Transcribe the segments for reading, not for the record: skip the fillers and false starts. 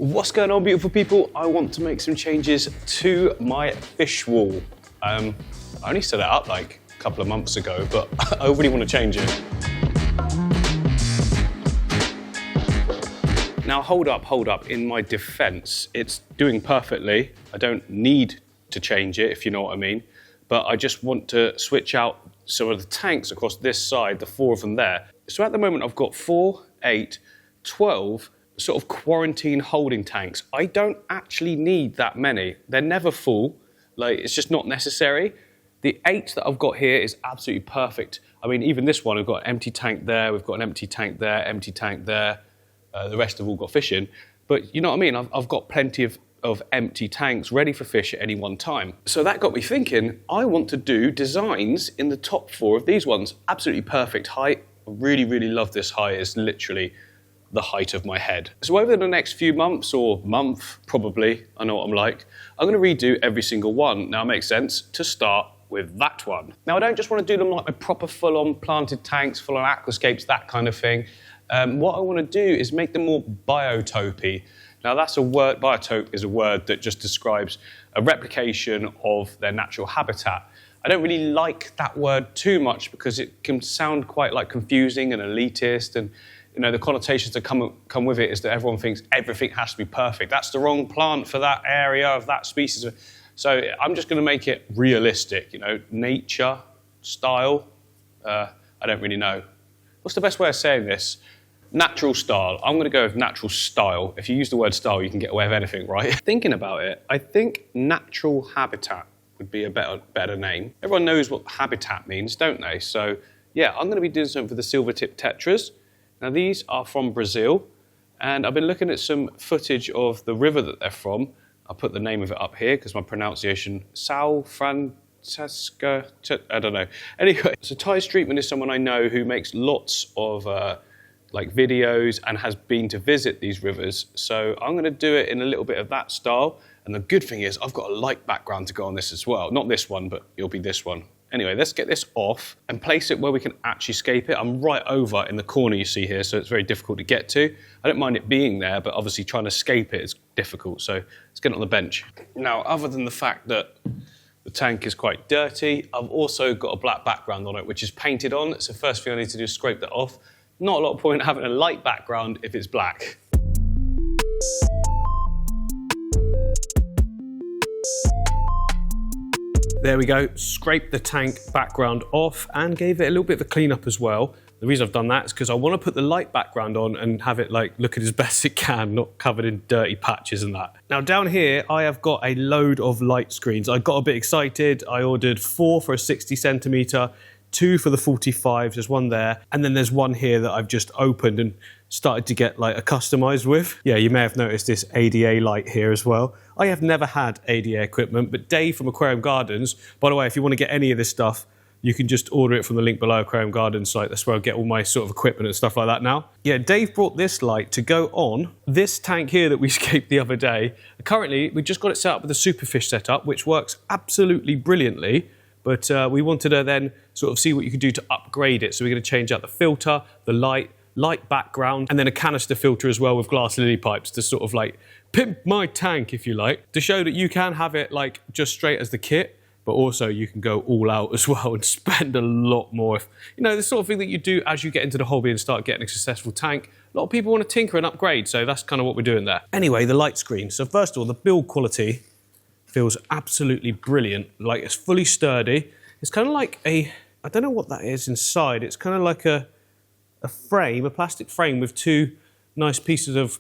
What's going on, beautiful people? I want to make some changes to my fish wall. I only set it up like a couple of months ago, but I really want to change it. Now hold up, in my defense, it's doing perfectly. I don't need to change it, if you know what I mean, but I just want to switch out some of the tanks across this side, the 4 of them there. So at the moment I've got 4, 8, 12 sort of quarantine holding tanks. I don't actually need that many. They're never full, like it's just not necessary. The 8 that I've got here is absolutely perfect. I mean, even this one, we've got an empty tank there, we've got an empty tank there, empty tank there. The rest have all got fish in. But you know what I mean? I've got plenty of empty tanks ready for fish at any one time. So that got me thinking, I want to do designs in the top 4 of these ones. Absolutely perfect height. I really, really love this height. It's literally the height of my head. So over the next few months, or month probably, I know what I'm like, I'm going to redo every single one. Now it makes sense to start with that one. Now I don't just want to do them like my proper full-on planted tanks, full-on aquascapes, that kind of thing. What I want to do is make them more biotopy. Now that's a word, biotope is a word that just describes a replication of their natural habitat. I don't really like that word too much because it can sound quite like confusing and elitist, and you know, the connotations that come with it is that everyone thinks everything has to be perfect. That's the wrong plant for that area of that species. So I'm just going to make it realistic, you know, nature, style. I don't really know. What's the best way of saying this? Natural style. I'm going to go with natural style. If you use the word style, you can get away with anything, right? Thinking about it, I think natural habitat would be a better name. Everyone knows what habitat means, don't they? So yeah, I'm going to be doing something for the silver tip tetras. Now these are from Brazil, and I've been looking at some footage of the river that they're from. I'll put the name of it up here because my pronunciation, São Francisco, I don't know. Anyway, so Ty Streetman is someone I know who makes lots of like videos and has been to visit these rivers. So I'm going to do it in a little bit of that style. And the good thing is I've got a light background to go on this as well. Not this one, but it'll be this one. Anyway, let's get this off and place it where we can actually scape it. I'm right over in the corner you see here, so it's very difficult to get to. I don't mind it being there, but obviously trying to scape it is difficult. So let's get it on the bench. Now, other than the fact that the tank is quite dirty, I've also got a black background on it, which is painted on. So first thing I need to do is scrape that off. Not a lot of point having a light background if it's black. There we go, scraped the tank background off and gave it a little bit of a clean up as well. The reason I've done that is because I want to put the light background on and have it like looking as best it can, not covered in dirty patches and that. Now down here, I have got a load of light screens. I got a bit excited. I ordered 4 for a 60 centimetre, 2 for the 45s, there's one there, and then there's one here that I've just opened and started to get like a customised with. Yeah, you may have noticed this ADA light here as well. I have never had ADA equipment, but Dave from Aquarium Gardens, by the way, if you want to get any of this stuff, you can just order it from the link below, Aquarium Gardens site. That's where I get all my sort of equipment and stuff like that now. Yeah, Dave brought this light to go on this tank here that we scaped the other day. Currently, we just got it set up with a superfish setup, which works absolutely brilliantly. But we wanted to then sort of see what you could do to upgrade it. So we're going to change out the filter, the light background, and then a canister filter as well with glass lily pipes to sort of like pimp my tank, if you like, to show that you can have it like just straight as the kit, but also you can go all out as well and spend a lot more. You know, the sort of thing that you do as you get into the hobby and start getting a successful tank. A lot of people want to tinker and upgrade, so that's kind of what we're doing there. Anyway, the light screen. So first of all, the build quality feels absolutely brilliant. Like, it's fully sturdy. It's kind of like I don't know what that is inside. It's kind of like a frame, a plastic frame with 2 nice pieces of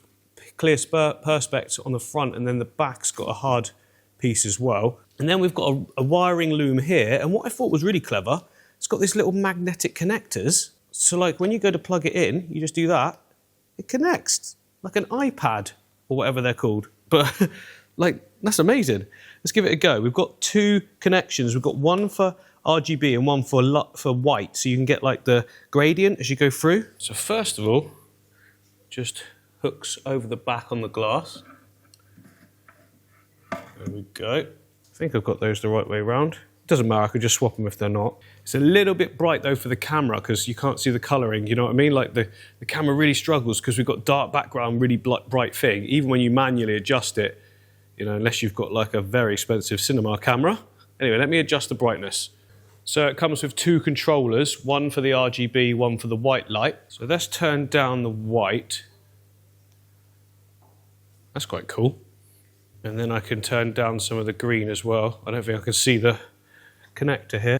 clear perspex on the front, and then the back's got a hard piece as well. And then we've got a wiring loom here, and what I thought was really clever, it's got these little magnetic connectors. So like when you go to plug it in, you just do that, it connects like an iPad or whatever they're called. But like, that's amazing. Let's give it a go. We've got 2 connections. We've got one for RGB and one for white, so you can get like the gradient as you go through. So first of all, just hooks over the back on the glass. There we go. I think I've got those the right way around. Doesn't matter, I could just swap them if they're not. It's a little bit bright though for the camera because you can't see the colouring, you know what I mean? Like the camera really struggles because we've got dark background, really bright thing. Even when you manually adjust it, you know, unless you've got like a very expensive cinema camera. Anyway, let me adjust the brightness. So it comes with 2 controllers, one for the RGB, one for the white light. So let's turn down the white. That's quite cool. And then I can turn down some of the green as well. I don't think I can see the connector here.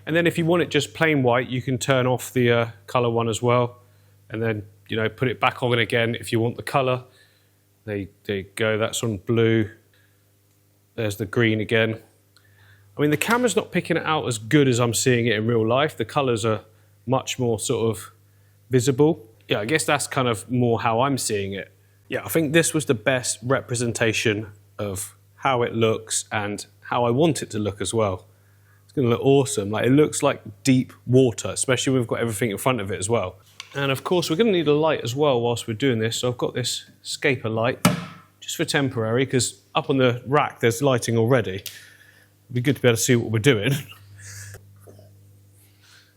And then if you want it just plain white, you can turn off the colour one as well. And then, you know, put it back on again if you want the colour. There you go, that's on blue. There's the green again. I mean, the camera's not picking it out as good as I'm seeing it in real life. The colours are much more sort of visible. Yeah, I guess that's kind of more how I'm seeing it. Yeah, I think this was the best representation of how it looks and how I want it to look as well. It's going to look awesome. Like, it looks like deep water, especially when we've got everything in front of it as well. And of course, we're going to need a light as well whilst we're doing this. So I've got this scaper light, just for temporary, because up on the rack there's lighting already. It'd be good to be able to see what we're doing.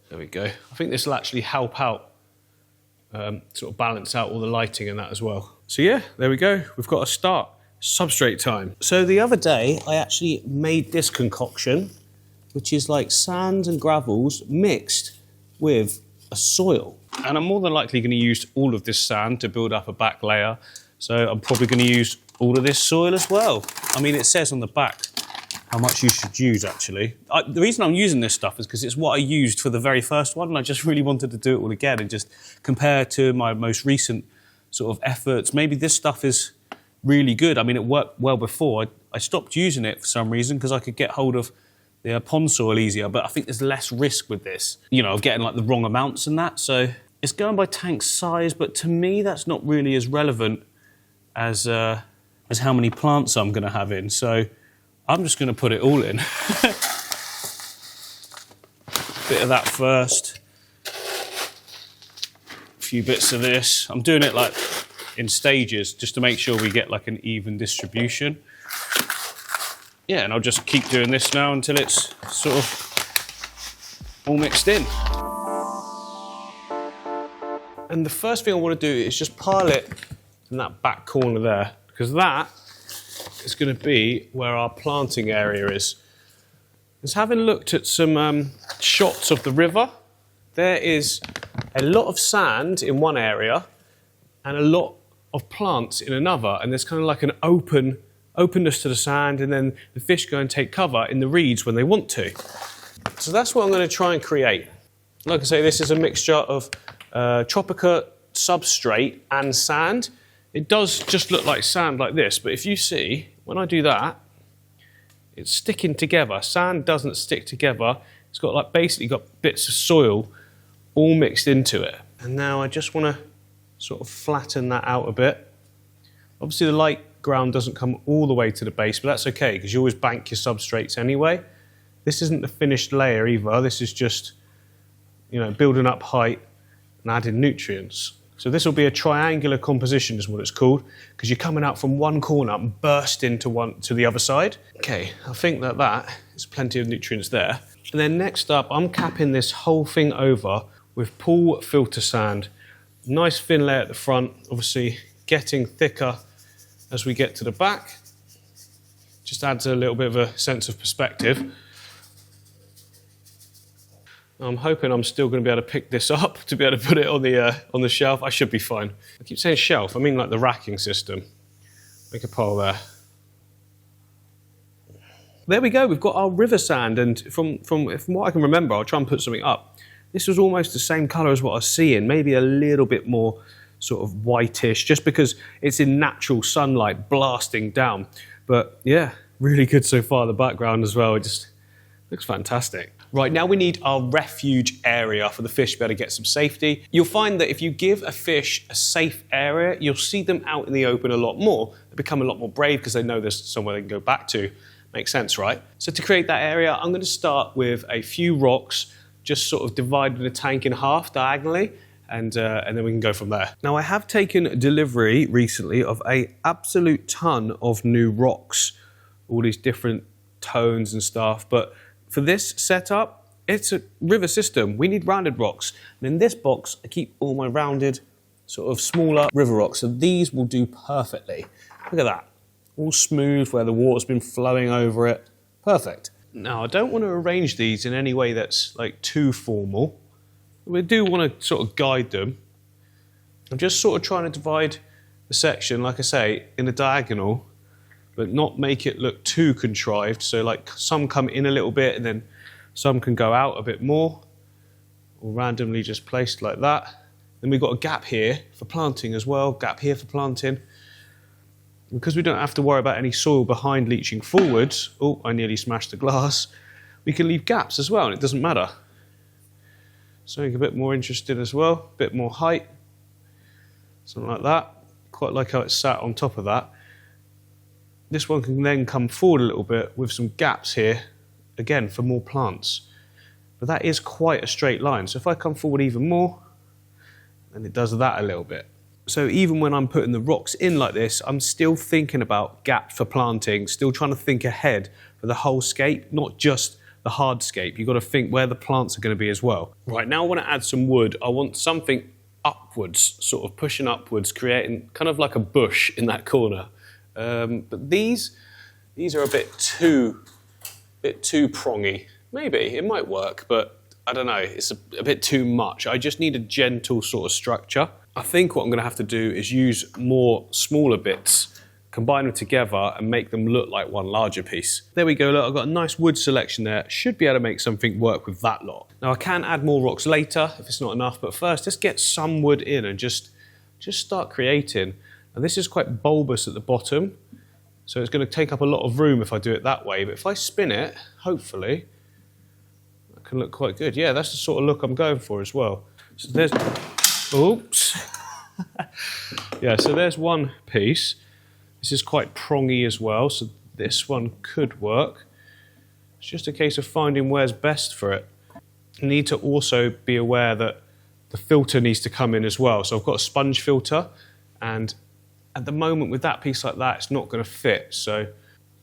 There we go. I think this will actually help out, sort of balance out all the lighting and that as well. So yeah, there we go. We've got a start. Substrate time. So the other day, I actually made this concoction, which is like sand and gravels mixed with a soil. And I'm more than likely going to use all of this sand to build up a back layer. So I'm probably going to use all of this soil as well. I mean, it says on the back how much you should use, actually. The reason I'm using this stuff is because it's what I used for the very first one, and I just really wanted to do it all again and just compare to my most recent sort of efforts. Maybe this stuff is really good. I mean, it worked well before. I stopped using it for some reason because I could get hold of the pond soil easier, but I think there's less risk with this, you know, of getting like the wrong amounts and that. So it's going by tank size, but to me that's not really as relevant as how many plants I'm going to have in. So I'm just going to put it all in. Bit of that first. A few bits of this. I'm doing it like in stages just to make sure we get like an even distribution. Yeah, and I'll just keep doing this now until it's sort of all mixed in. And the first thing I want to do is just pile it in that back corner there, because that is going to be where our planting area is. Just having looked at some shots of the river, there is a lot of sand in one area and a lot of plants in another, and there's kind of like an openness to the sand, and then the fish go and take cover in the reeds when they want to. So that's what I'm going to try and create. Like I say, this is a mixture of Tropica substrate and sand. It does just look like sand like this, but if you see, when I do that, it's sticking together. Sand doesn't stick together. It's got like basically got bits of soil all mixed into it. And now I just want to sort of flatten that out a bit. Obviously the light ground doesn't come all the way to the base, but that's okay because you always bank your substrates anyway. This isn't the finished layer either. This is just, you know, building up height and adding nutrients. So this will be a triangular composition is what it's called, because you're coming out from one corner and burst into the other side. Okay, I think that is plenty of nutrients there. And then next up, I'm capping this whole thing over with pool filter sand. Nice thin layer at the front, obviously getting thicker as we get to the back. Just adds a little bit of a sense of perspective. I'm hoping I'm still going to be able to pick this up to be able to put it on the shelf. I should be fine. I keep saying shelf, I mean like the racking system. Make a pile there. There we go, we've got our river sand, and from what I can remember, I'll try and put something up. This was almost the same colour as what I was seeing, maybe a little bit more sort of whitish, just because it's in natural sunlight blasting down. But yeah, really good so far, the background as well, it just looks fantastic. Right, now we need our refuge area for the fish to be able to get some safety. You'll find that if you give a fish a safe area, you'll see them out in the open a lot more. They become a lot more brave because they know there's somewhere they can go back to. Makes sense, right? So to create that area, I'm going to start with a few rocks, just sort of dividing the tank in half diagonally, and then we can go from there. Now I have taken delivery recently of an absolute ton of new rocks, all these different tones and stuff. But for this setup, it's a river system. We need rounded rocks. And in this box, I keep all my rounded, sort of smaller river rocks. So these will do perfectly. Look at that. All smooth where the water's been flowing over it. Perfect. Now, I don't want to arrange these in any way that's like too formal. We do want to sort of guide them. I'm just sort of trying to divide the section, like I say, in a diagonal, but not make it look too contrived. So like some come in a little bit and then some can go out a bit more, or randomly just placed like that. Then we've got a gap here for planting as well, gap here for planting. Because we don't have to worry about any soil behind leaching forwards, oh, I nearly smashed the glass, we can leave gaps as well and it doesn't matter. Something a bit more interesting as well, a bit more height, something like that. Quite like how it's sat on top of that. This one can then come forward a little bit with some gaps here, again for more plants. But that is quite a straight line, so if I come forward even more, then it does that a little bit. So even when I'm putting the rocks in like this, I'm still thinking about gaps for planting, still trying to think ahead for the whole scape, not just the hardscape. You've got to think where the plants are going to be as well. Right, now I want to add some wood. I want something upwards, sort of pushing upwards, creating kind of like a bush in that corner. But these are a bit too prongy. Maybe, it might work, but I don't know, it's a bit too much. I just need a gentle sort of structure. I think what I'm going to have to do is use more smaller bits, combine them together and make them look like one larger piece. There we go, look, I've got a nice wood selection there. Should be able to make something work with that lot. Now I can add more rocks later if it's not enough, but first let's get some wood in and just start creating. And this is quite bulbous at the bottom, so it's going to take up a lot of room if I do it that way, but if I spin it, hopefully, that can look quite good. Yeah, that's the sort of look I'm going for as well. So there's, oops. Yeah, so there's one piece. This is quite prongy as well, so this one could work. It's just a case of finding where's best for it. You need to also be aware that the filter needs to come in as well. So I've got a sponge filter, and at the moment with that piece like that, it's not going to fit. So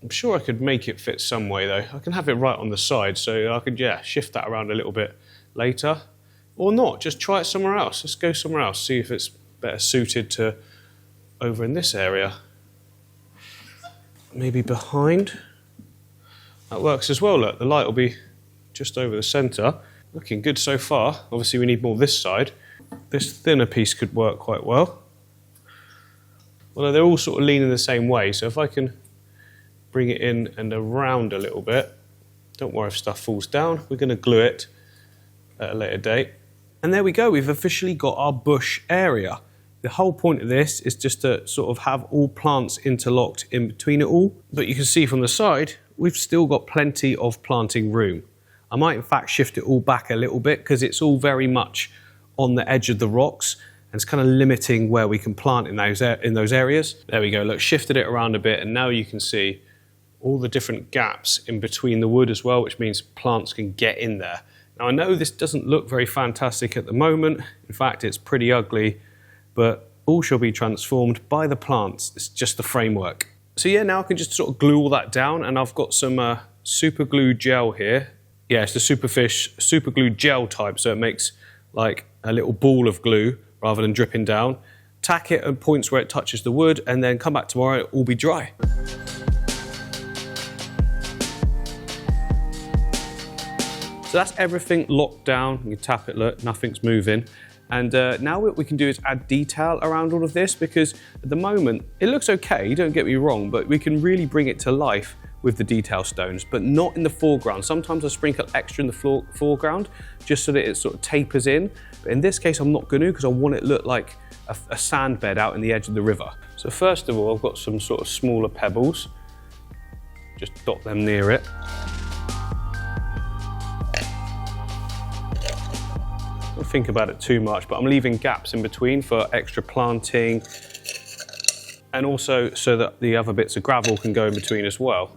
I'm sure I could make it fit some way though. I can have it right on the side, so I could, yeah, shift that around a little bit later. Or not, just try it somewhere else. Let's go somewhere else, see if it's better suited to over in this area. Maybe behind. That works as well, look, the light will be just over the centre. Looking good so far. Obviously we need more this side. This thinner piece could work quite well. Although they're all sort of leaning the same way, so if I can bring it in and around a little bit, don't worry if stuff falls down, we're going to glue it at a later date. And there we go, we've officially got our bush area. The whole point of this is just to sort of have all plants interlocked in between it all. But you can see from the side, we've still got plenty of planting room. I might in fact shift it all back a little bit because it's all very much on the edge of the rocks and it's kind of limiting where we can plant in those areas. There we go, look, shifted it around a bit and now you can see all the different gaps in between the wood as well, which means plants can get in there. Now I know this doesn't look very fantastic at the moment. In fact, it's pretty ugly, but all shall be transformed by the plants. It's just the framework. So yeah, now I can just sort of glue all that down and I've got some super glue gel here. Yeah, it's the Superfish super glue gel type, so it makes like a little ball of glue rather than dripping down. Tack it at points where it touches the wood and then come back tomorrow, it will be dry. So that's everything locked down. You can tap it, look, nothing's moving. And now what we can do is add detail around all of this because at the moment, it looks okay, don't get me wrong, but we can really bring it to life with the detail stones, but not in the foreground. Sometimes I sprinkle extra in the foreground just so that it sort of tapers in. But in this case, I'm not going to because I want it to look like a sand bed out in the edge of the river. So first of all, I've got some sort of smaller pebbles. Just dot them near it. Don't think about it too much, but I'm leaving gaps in between for extra planting and also so that the other bits of gravel can go in between as well.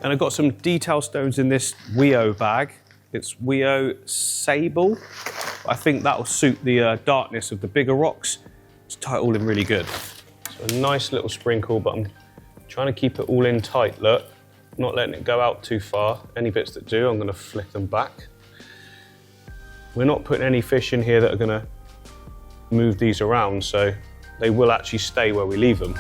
And I've got some detail stones in this Weo bag. It's Weo Sable. I think that'll suit the darkness of the bigger rocks. It's tie it all in really good. So a nice little sprinkle, but I'm Trying to keep it all in tight, look. Not letting it go out too far. Any bits that do, I'm gonna flick them back. We're not putting any fish in here that are gonna move these around, so they will actually stay where we leave them.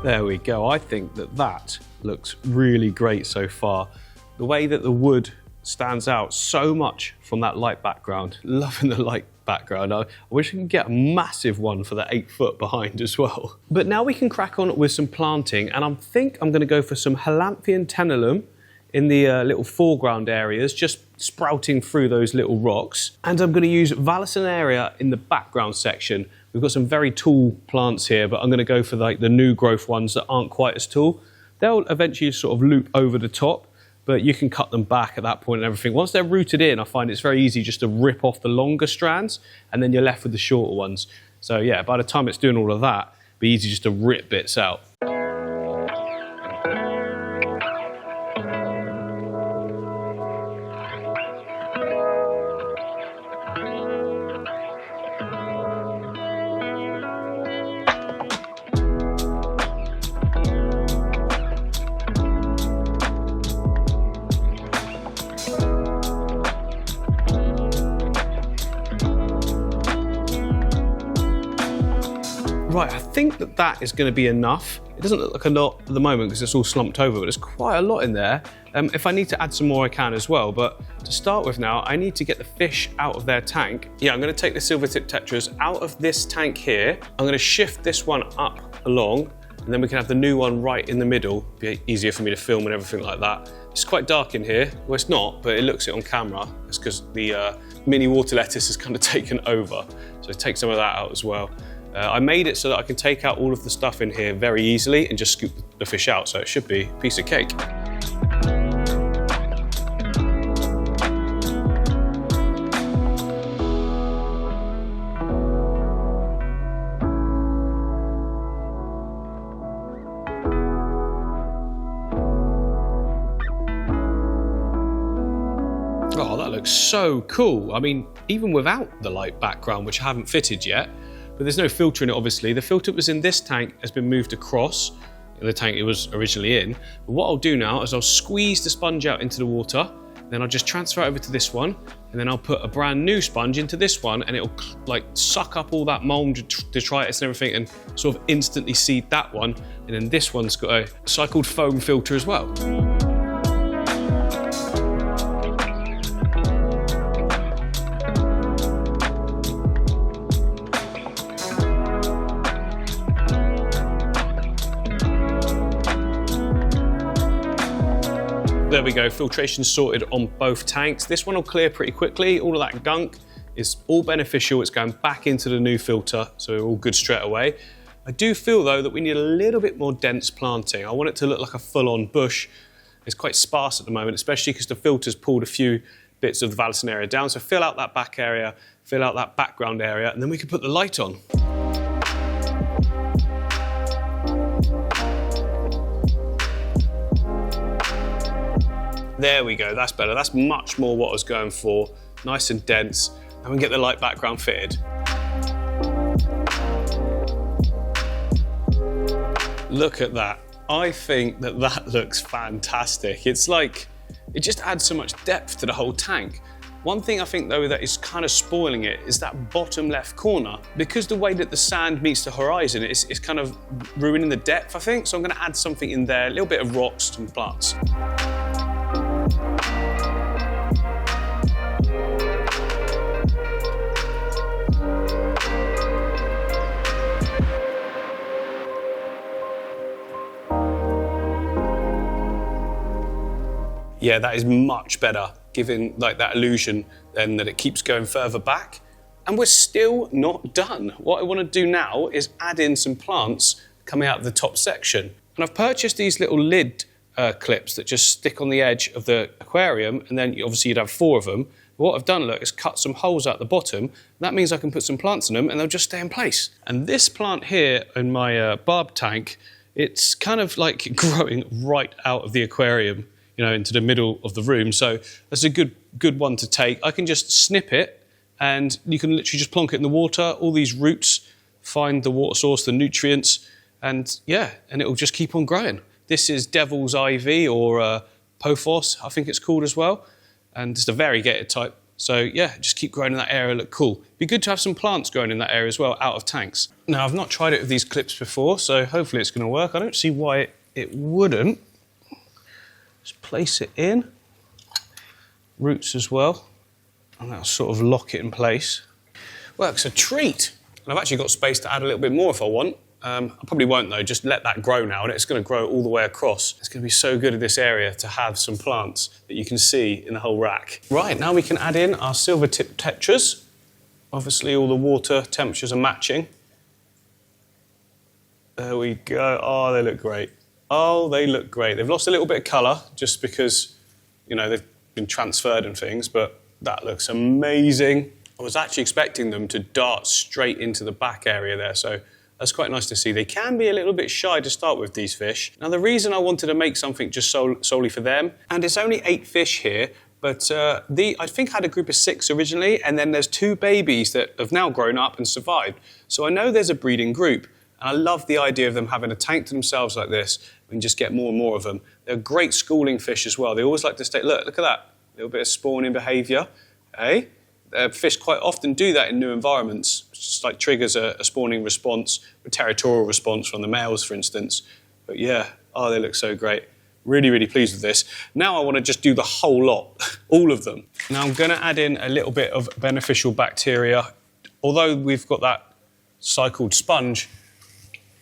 There we go. I think that that looks really great so far. The way that the wood stands out so much from that light background. Loving the light background. I wish we could get a massive one for the 8 foot behind as well. But now we can crack on with some planting, and I think I'm going to go for some Halanthia tenellum in the little foreground areas, just sprouting through those little rocks. And I'm going to use Vallisneria in the background section. We've got some very tall plants here, but I'm going to go for like the new growth ones that aren't quite as tall. They'll eventually sort of loop over the top, but you can cut them back at that point and everything. Once they're rooted in, I find it's very easy just to rip off the longer strands, and then you're left with the shorter ones. So yeah, by the time it's doing all of that, it'll be easy just to rip bits out. Right, I think that that is going to be enough. It doesn't look like a lot at the moment because it's all slumped over, but there's quite a lot in there. If I need to add some more, I can as well. But to start with now, I need to get the fish out of their tank. Yeah, I'm going to take the silver tip tetras out of this tank here. I'm going to shift this one up along, and then we can have the new one right in the middle. Be easier for me to film and everything like that. It's quite dark in here. Well, it's not, but it looks it on camera. It's because the mini water lettuce has kind of taken over. So take some of that out as well. I made it so that I can take out all of the stuff in here very easily and just scoop the fish out, so it should be a piece of cake. Oh, that looks so cool. I mean, even without the light background, which I haven't fitted yet, but there's no filter in it, obviously. The filter that was in this tank has been moved across in the tank it was originally in. But what I'll do now is I'll squeeze the sponge out into the water, then I'll just transfer it over to this one, and then I'll put a brand new sponge into this one, and it'll like suck up all that mold, detritus and everything, and sort of instantly seed that one. And then this one's got a cycled foam filter as well. There we go, filtration sorted on both tanks. This one will clear pretty quickly. All of that gunk is all beneficial. It's going back into the new filter, so we're all good straight away. I do feel though that we need a little bit more dense planting. I want it to look like a full-on bush. It's quite sparse at the moment, especially because the filter's pulled a few bits of the Vallisneria down. So fill out that back area, fill out that background area, and then we can put the light on. There we go, that's better. That's much more what I was going for. Nice and dense, and we can get the light background fitted. Look at that. I think that that looks fantastic. It's like, it just adds so much depth to the whole tank. One thing I think though that is kind of spoiling it is that bottom left corner. Because the way that the sand meets the horizon, it's kind of ruining the depth, I think. So I'm gonna add something in there, a little bit of rocks, some plants. Yeah, that is much better, giving like that illusion then that it keeps going further back. And we're still not done. What I want to do now is add in some plants coming out of the top section. And I've purchased these little lid clips that just stick on the edge of the aquarium, and then obviously you'd have 4 of them. But what I've done, look, is cut some holes out the bottom. That means I can put some plants in them and they'll just stay in place. And this plant here in my barb tank, it's kind of like growing right out of the aquarium, you know, into the middle of the room. So that's a good one to take. I can just snip it and you can literally just plonk it in the water. All these roots find the water source, the nutrients, and yeah, and it'll just keep on growing. This is Devil's Ivy, or Pothos, I think it's called as well, and it's a variegated type. So yeah, just keep growing in that area, look cool. Be good to have some plants growing in that area as well, out of tanks. Now, I've not tried it with these clips before, so hopefully it's gonna work. I don't see why it wouldn't. Just place it in. Roots as well, and that'll sort of lock it in place. Works a treat. And I've actually got space to add a little bit more if I want. I probably won't though, just let that grow now, and it's gonna grow all the way across. It's gonna be so good in this area to have some plants that you can see in the whole rack. Right, now we can add in our silver tip tetras. Obviously all the water temperatures are matching. There we go, oh, they look great. Oh, they look great. They've lost a little bit of colour just because, you know, they've been transferred and things, but that looks amazing. I was actually expecting them to dart straight into the back area there, so that's quite nice to see. They can be a little bit shy to start with, these fish. Now, the reason I wanted to make something just solely for them, and it's only 8 fish here, but I think I had a group of 6 originally, and then there's 2 babies that have now grown up and survived. So I know there's a breeding group, and I love the idea of them having a tank to themselves like this and just get more and more of them. They're great schooling fish as well. They always like to stay, look at that, a little bit of spawning behaviour, eh? Fish quite often do that in new environments. It's just like triggers a spawning response, a territorial response from the males, for instance. But yeah, oh, they look so great. Really, really pleased with this. Now I want to just do the whole lot, all of them. Now I'm going to add in a little bit of beneficial bacteria. Although we've got that cycled sponge,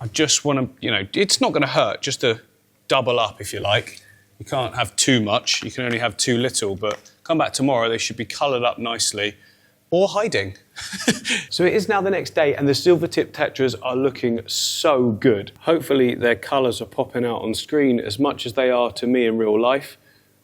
I just want to, you know, it's not going to hurt just to double up, if you like. You can't have too much, you can only have too little, but come back tomorrow, they should be coloured up nicely, or hiding. So it is now the next day, and the silver tip tetras are looking so good. Hopefully their colours are popping out on screen as much as they are to me in real life,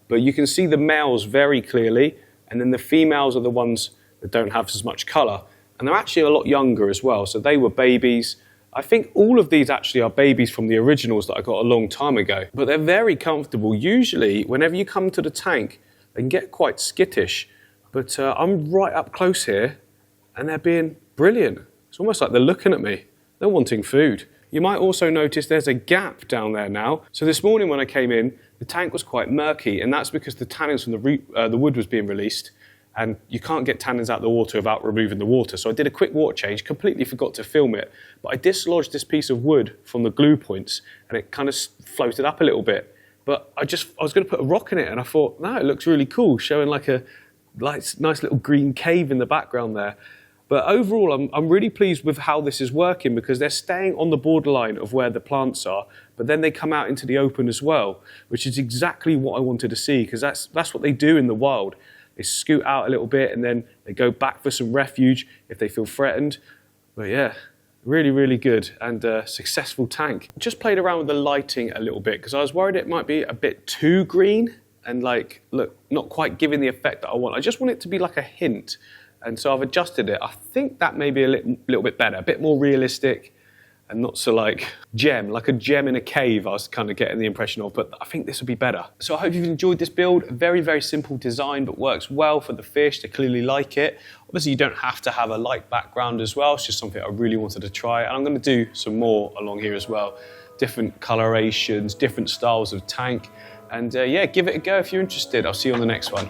but you can see the males very clearly, and then the females are the ones that don't have as much colour. And they're actually a lot younger as well, so they were babies. I think all of these actually are babies from the originals that I got a long time ago, but they're very comfortable. Usually, whenever you come to the tank, they can get quite skittish, but I'm right up close here, and they're being brilliant. It's almost like they're looking at me. They're wanting food. You might also notice there's a gap down there now. So this morning when I came in, the tank was quite murky, and that's because the tannins from the wood was being released, and you can't get tannins out of the water without removing the water. So I did a quick water change, completely forgot to film it, but I dislodged this piece of wood from the glue points, and it kind of floated up a little bit. But I was going to put a rock in it, and I thought, no, it looks really cool, showing like a nice little green cave in the background there. But overall, I'm really pleased with how this is working, because they're staying on the borderline of where the plants are, but then they come out into the open as well, which is exactly what I wanted to see, because that's what they do in the wild. They scoot out a little bit, and then they go back for some refuge if they feel threatened. But yeah, really, really good, and successful tank. Just played around with the lighting a little bit, because I was worried it might be a bit too green, and like, look, not quite giving the effect that I want. I just want it to be like a hint. And so I've adjusted it. I think that may be a little bit better, a bit more realistic, and not so like a gem in a cave I was kind of getting the impression of, but I think this would be better. So I hope you've enjoyed this build. Very, very simple design, but works well for the fish. They clearly like it. Obviously you don't have to have a light background as well. It's just something I really wanted to try, and I'm going to do some more along here as well. Different colorations, different styles of tank, and yeah, give it a go if you're interested. I'll see you on the next one.